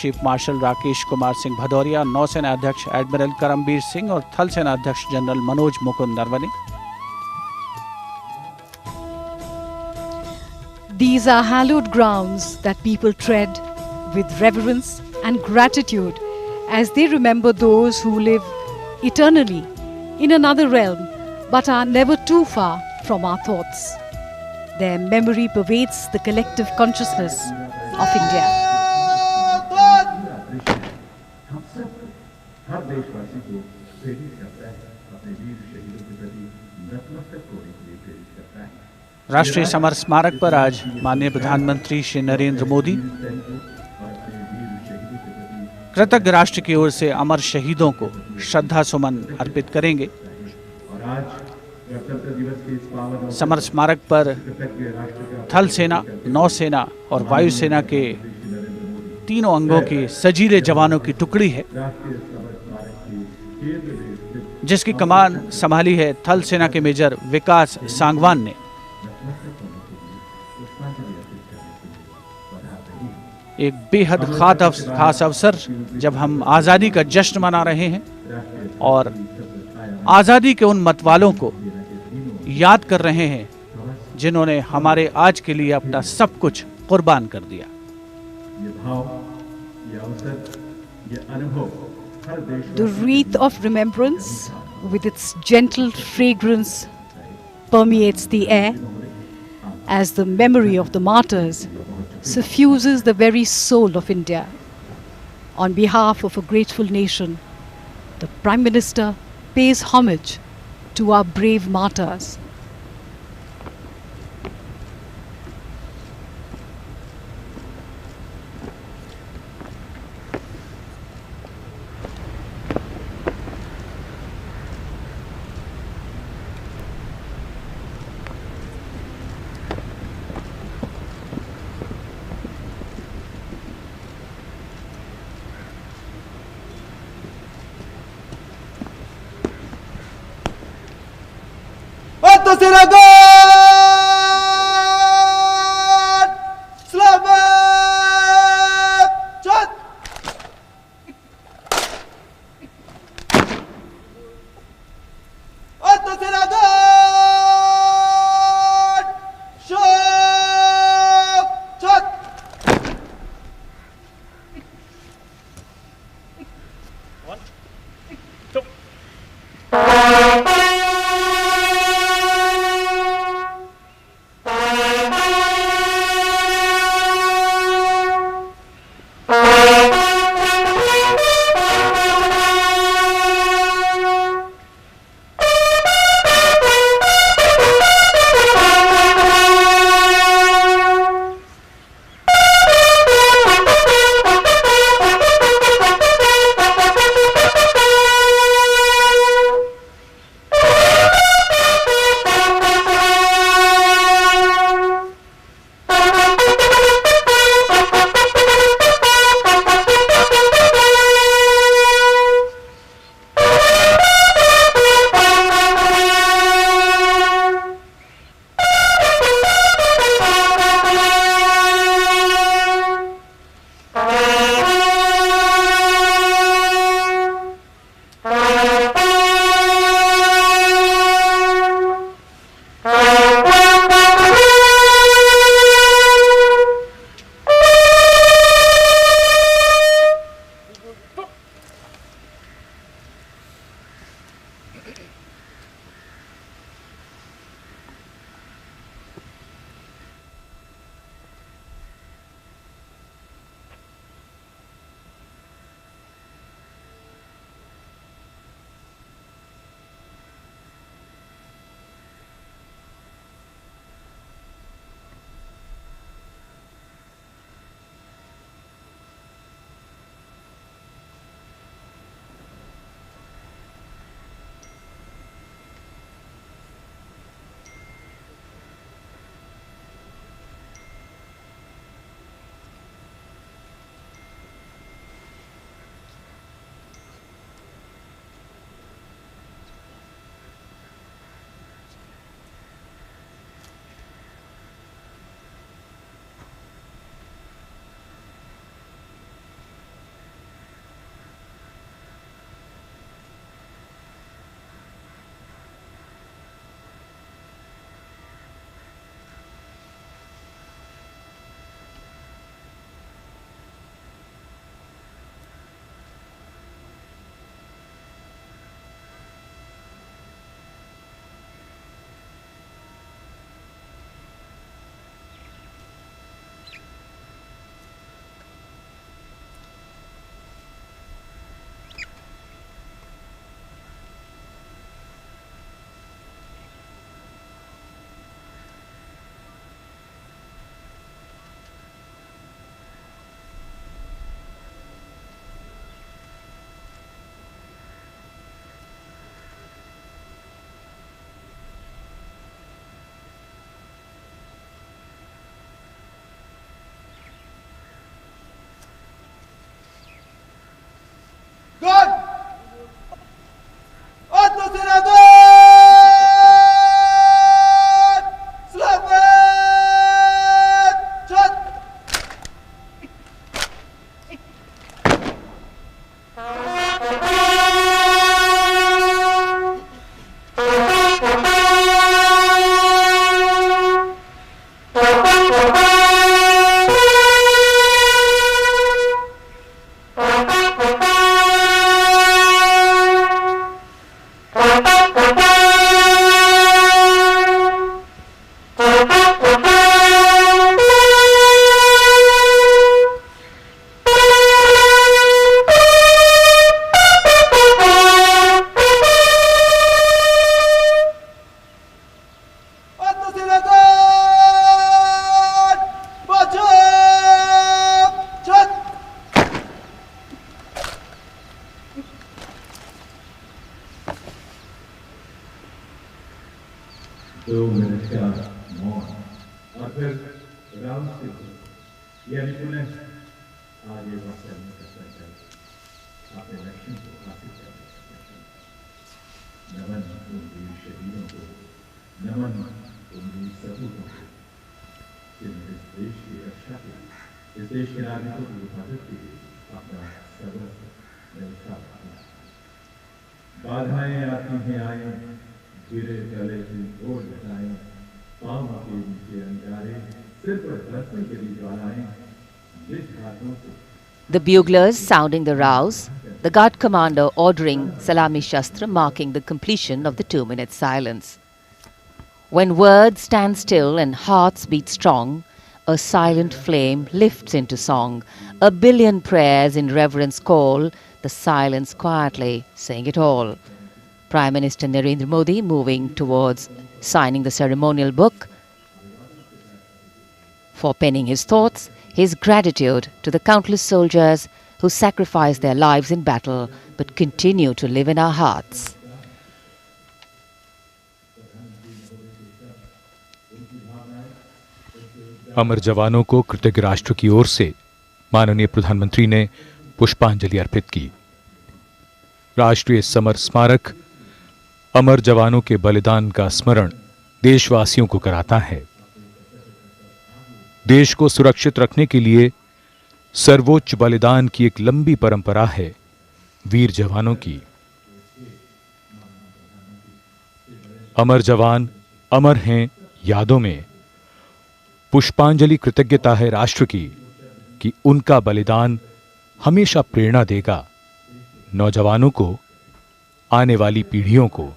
Chief marshal Rakesh Kumar Singh Bhadauria, नौसेना अध्यक्ष admiral Karambir Singh और थल सेना अध्यक्ष general Manoj Mukund Naravane. These are hallowed grounds that people tread with reverence and gratitude as they remember those who live eternally in another realm but are never too far from our thoughts. Their memory pervades the collective consciousness of India. हर देशवासी को प्रेरित करता है, अपने वीर शहीदों के प्रति नतमस्तक होने के लिए प्रेरित करता है। राष्ट्रीय समर स्मारक पर आज माननीय प्रधानमंत्री श्री नरेंद्र मोदी कृतज्ञ राष्ट्र की ओर से अमर शहीदों को श्रद्धा सुमन अर्पित करेंगे। समर स्मारक पर थल सेना, नौसेना और वायुसेना के तीनों अंगों के सजीले जवानों की टुकड़ी है जिसकी कमान संभाली है थल सेना के मेजर विकास सांगवान ने। एक बेहद खास अवसर जब हम आज़ादी का जश्न मना रहे हैं और आज़ादी के उन मतवालों को याद कर रहे हैं जिन्होंने हमारे आज के लिए अपना सब कुछ कुर्बान कर दिया। The wreath of remembrance with its gentle fragrance permeates the air as the memory of the martyrs suffuses the very soul of India. On behalf of a grateful nation, the Prime Minister pays homage to our brave martyrs. 2 minute का मौन और फिर राम से यानी पुनः आगे बढ़ चलने का संकल्प, अपने लक्ष्य को हासिल करने का संकल्प। नमन उन वीर शहीदों को, नमन उन वीर सपूतों को जिन्होंने इस देश की रक्षा के लिए, इस देश के नागरिकों की हिफाजत के लिए अपना सर्वस्व न्यौछावर किया। बाधाएं आती हैं आए, गिरे गले की ओर घटाएं, पाँव के नीचे अंगारे, सिर पर बरसने के लिए ज्वालाएं, जिस हाथों से The buglers sounding the rouse, the guard commander ordering Salami Shastra, marking the completion of the 2-minute silence. When words stand still and hearts beat strong, a silent flame lifts into song. A billion prayers in reverence call, the silence quietly saying it all. Prime Minister Narendra Modi moving towards signing the ceremonial book. For penning his thoughts, his gratitude to the countless soldiers who sacrificed their lives in battle but continue to live in our hearts. अमर जवानों को कृतज्ञ राष्ट्र की ओर से माननीय प्रधानमंत्री ने पुष्पांजलि अर्पित की। राष्ट्रीय समर स्मारक अमर जवानों के बलिदान का स्मरण देशवासियों को कराता है। देश को सुरक्षित रखने के लिए सर्वोच्च बलिदान की एक लंबी परंपरा है वीर जवानों की। अमर जवान अमर हैं यादों में। पुष्पांजलि कृतज्ञता है राष्ट्र की कि उनका बलिदान हमेशा प्रेरणा देगा नौजवानों को, आने वाली पीढ़ियों को।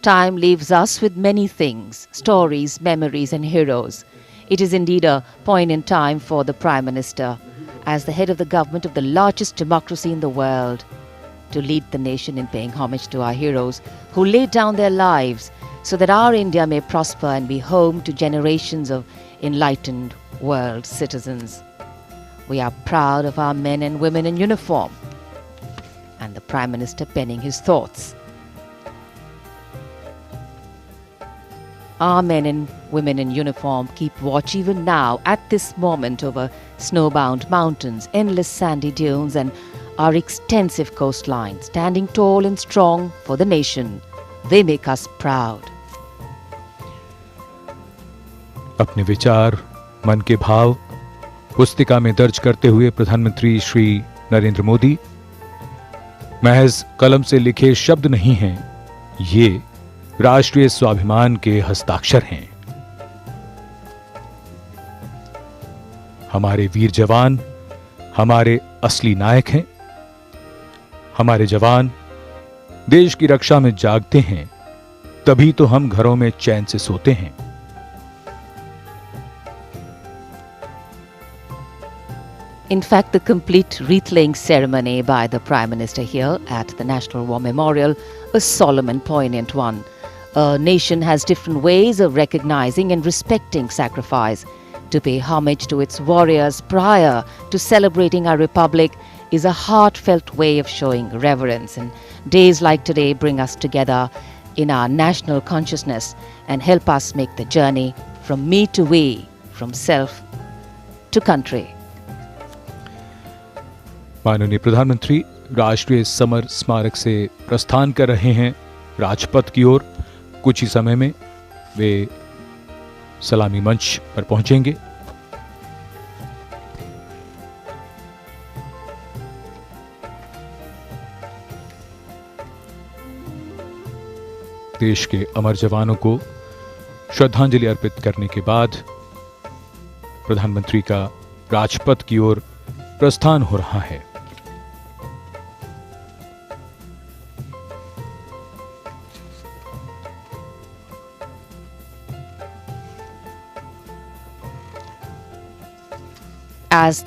Time leaves us with many things, stories, memories and heroes. It is indeed a poignant time for the Prime Minister, as the head of the government of the largest democracy in the world, to lead the nation in paying homage to our heroes who laid down their lives so that our India may prosper and be home to generations of enlightened world citizens. We are proud of our men and women in uniform, and the Prime Minister penning his thoughts. Our men and women in uniform keep watch even now at this moment over snowbound mountains, endless sandy dunes and our extensive coastline, standing tall and strong for the nation. They make us proud. अपने विचार, मन के भाव पुस्तिका में दर्ज करते हुए प्रधानमंत्री श्री नरेंद्र मोदी, महज कलम से लिखे शब्द नहीं हैं, ये राष्ट्रीय स्वाभिमान के हस्ताक्षर हैं। हमारे वीर जवान हमारे असली नायक हैं। हमारे जवान देश की रक्षा में जागते हैं, तभी तो हम घरों में चैन से सोते हैं। In fact, the complete wreath-laying ceremony by the Prime Minister here at the National War Memorial, a solemn and poignant one. A nation has different ways of recognizing and respecting sacrifice. To pay homage to its warriors prior to celebrating our republic is a heartfelt way of showing reverence. And days like today bring us together in our national consciousness and help us make the journey from me to we, from self to country. माननीय प्रधानमंत्री राष्ट्रीय summer स्मारक से प्रस्थान कर रहे हैं राजपथ की ओर। कुछ ही समय में वे सलामी मंच पर पहुंचेंगे। देश के अमर जवानों को श्रद्धांजलि अर्पित करने के बाद प्रधानमंत्री का राजपथ की ओर प्रस्थान हो रहा है। As the